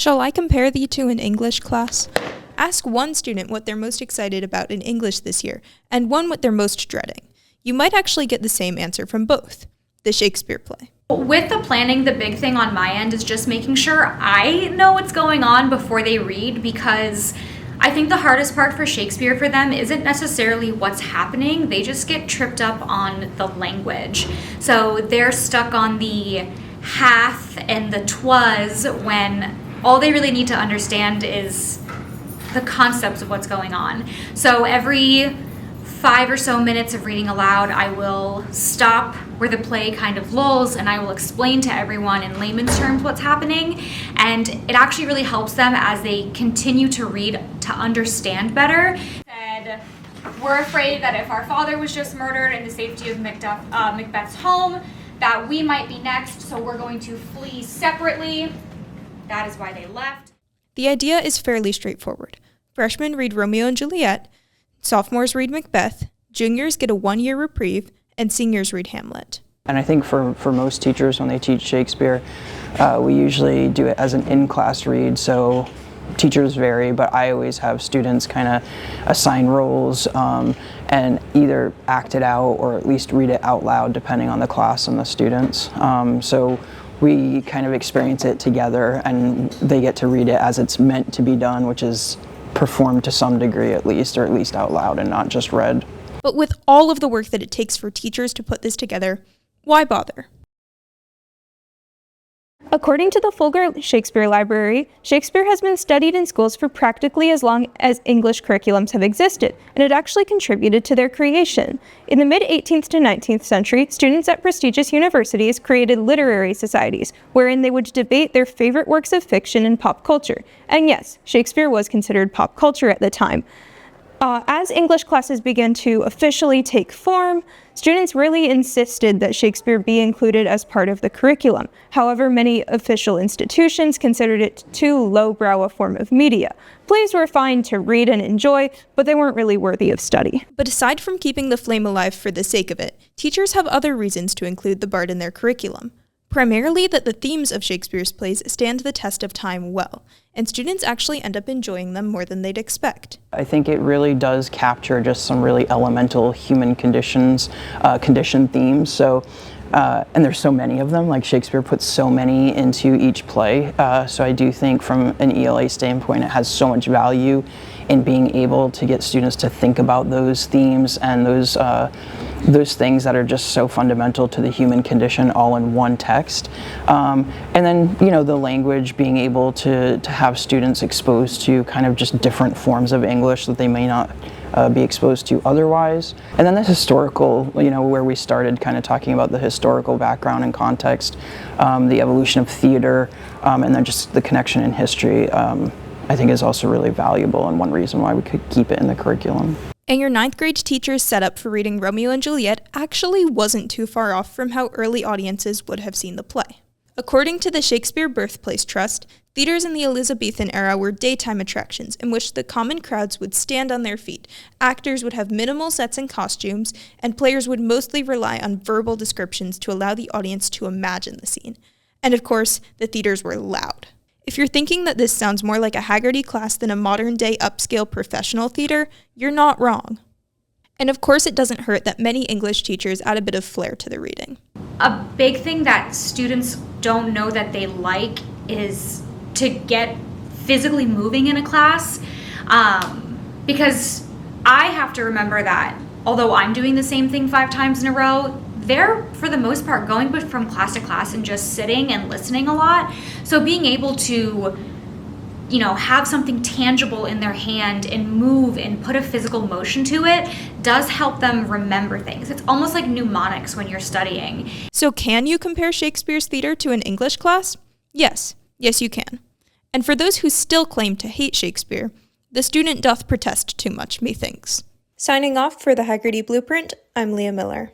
Shall I compare thee to an English class? Ask one student what they're most excited about in English this year, and one what they're most dreading. You might actually get the same answer from both. The Shakespeare play. With the planning, the big thing on my end is just making sure I know what's going on before they read, because I think the hardest part for Shakespeare for them isn't necessarily what's happening. They just get tripped up on the language. So they're stuck on the hath and the 'twas when all they really need to understand is the concepts of what's going on. So every 5 or so minutes of reading aloud, I will stop where the play kind of lulls and I will explain to everyone in layman's terms what's happening. And it actually really helps them as they continue to read to understand better. Said, we're afraid that if our father was just murdered in the safety of Macbeth's home, that we might be next, so we're going to flee separately. That is why they left. The idea is fairly straightforward. Freshmen read Romeo and Juliet, sophomores read Macbeth, juniors get a 1-year reprieve, and seniors read Hamlet. And I think for most teachers, when they teach Shakespeare, we usually do it as an in-class read, so teachers vary, but I always have students kind of assign roles and either act it out or at least read it out loud, depending on the class and the students. So we kind of experience it together, and they get to read it as it's meant to be done, which is performed to some degree at least, or at least out loud and not just read. But with all of the work that it takes for teachers to put this together, why bother? According to the Fulger Shakespeare Library, Shakespeare has been studied in schools for practically as long as English curriculums have existed, and it actually contributed to their creation. In the mid-18th to 19th century, students at prestigious universities created literary societies, wherein they would debate their favorite works of fiction and pop culture. And yes, Shakespeare was considered pop culture at the time. As English classes began to officially take form, students really insisted that Shakespeare be included as part of the curriculum. However, many official institutions considered it too lowbrow a form of media. Plays were fine to read and enjoy, but they weren't really worthy of study. But aside from keeping the flame alive for the sake of it, teachers have other reasons to include the Bard in their curriculum. Primarily that the themes of Shakespeare's plays stand the test of time well, and students actually end up enjoying them more than they'd expect. I think it really does capture just some really elemental human condition themes. So, and there's so many of them, like Shakespeare puts so many into each play. So I do think from an ELA standpoint, it has so much value in being able to get students to think about those themes and those things that are just so fundamental to the human condition all in one text. And then, the language, being able to have students exposed to kind of just different forms of English that they may not be exposed to otherwise. And then the historical, where we started kind of talking about the historical background and context, the evolution of theater, and then just the connection in history, I think is also really valuable, and one reason why we could keep it in the curriculum. And your 9th grade teacher's setup for reading Romeo and Juliet actually wasn't too far off from how early audiences would have seen the play. According to the Shakespeare Birthplace Trust, theaters in the Elizabethan era were daytime attractions in which the common crowds would stand on their feet, actors would have minimal sets and costumes, and players would mostly rely on verbal descriptions to allow the audience to imagine the scene. And of course, the theaters were loud. If you're thinking that this sounds more like a Haggerty class than a modern-day upscale professional theater, you're not wrong. And of course, it doesn't hurt that many English teachers add a bit of flair to the reading. A big thing that students don't know that they like is to get physically moving in a class, because I have to remember that although I'm doing the same thing 5 times in a row, they're, for the most part, going from class to class and just sitting and listening a lot. So being able to, have something tangible in their hand and move and put a physical motion to it does help them remember things. It's almost like mnemonics when you're studying. So can you compare Shakespeare's theater to an English class? Yes. Yes, you can. And for those who still claim to hate Shakespeare, the student doth protest too much, methinks. Signing off for the Haggerty Blueprint, I'm Leah Miller.